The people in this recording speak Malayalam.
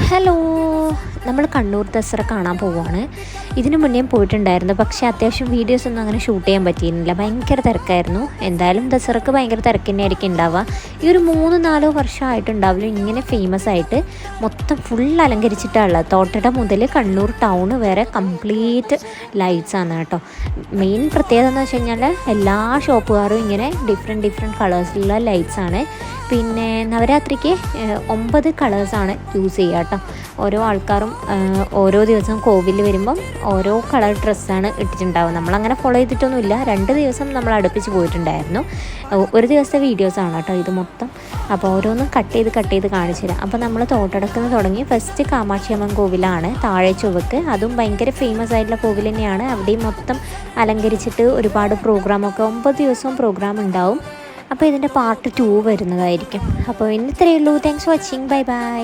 ഹലോ, നമ്മൾ കണ്ണൂർ ദസറ കാണാൻ പോവുകയാണ്. ഇതിനു മുന്നേ പോയിട്ടുണ്ടായിരുന്നു, പക്ഷേ അത്യാവശ്യം വീഡിയോസൊന്നും അങ്ങനെ ഷൂട്ട് ചെയ്യാൻ പറ്റിയിരുന്നില്ല. ഭയങ്കര തിരക്കായിരുന്നു. എന്തായാലും ദസറക്ക് ഭയങ്കര തിരക്ക് തന്നെയായിരിക്കും ഉണ്ടാവുക. ഈ ഒരു 3-4 വർഷമായിട്ടുണ്ടാവില്ല ഇങ്ങനെ ഫേമസ് ആയിട്ട് മൊത്തം ഫുൾ അലങ്കരിച്ചിട്ടുള്ളത്. തോട്ടട മുതൽ കണ്ണൂർ ടൗൺ വരെ കംപ്ലീറ്റ് ലൈറ്റ്സ് ആണ് കേട്ടോ. മെയിൻ പ്രത്യേകത എന്ന് വെച്ച് കഴിഞ്ഞാൽ എല്ലാ ഷോപ്പുകാരും ഇങ്ങനെ ഡിഫറെൻറ്റ് കളേഴ്സിലുള്ള ലൈറ്റ്സ് ആണ്. പിന്നെ നവരാത്രിക്ക് 9 കളേഴ്സാണ് യൂസ് ചെയ്യുക കേട്ടോ. ഓരോ ആൾക്കാരും ഓരോ ദിവസം കോവിലിൽ വരുമ്പം ഓരോ കളർ ഡ്രസ്സാണ് ഇട്ടിട്ടുണ്ടാവുക. നമ്മളങ്ങനെ ഫോളോ ചെയ്തിട്ടൊന്നുമില്ല. 2 ദിവസം നമ്മൾ അടുപ്പിച്ച് പോയിട്ടുണ്ടായിരുന്നു. ഒരു ദിവസത്തെ വീഡിയോസാണ് കേട്ടോ ഇത് മൊത്തം. അപ്പോൾ ഓരോന്നും കട്ട് ചെയ്ത് കാണിച്ചു തരാം. അപ്പോൾ നമ്മൾ തോട്ടടക്കുന്ന തുടങ്ങി. ഫസ്റ്റ് കാമാക്ഷിയമ്മൻ കോവിലാണ്, താഴെ ചുവക്ക്. അതും ഭയങ്കര ഫേമസ് ആയിട്ടുള്ള കോവിൽ തന്നെയാണ്. അവിടെയും മൊത്തം അലങ്കരിച്ചിട്ട് ഒരുപാട് പ്രോഗ്രാമൊക്കെ 9 ദിവസവും പ്രോഗ്രാം ഉണ്ടാവും. അപ്പോൾ ഇതിൻ്റെ പാർട്ട് 2 വരുന്നതായിരിക്കും. അപ്പോൾ ഇന്ന് ഇത്രയേ ഉള്ളൂ. Thanks for watching. Bye bye.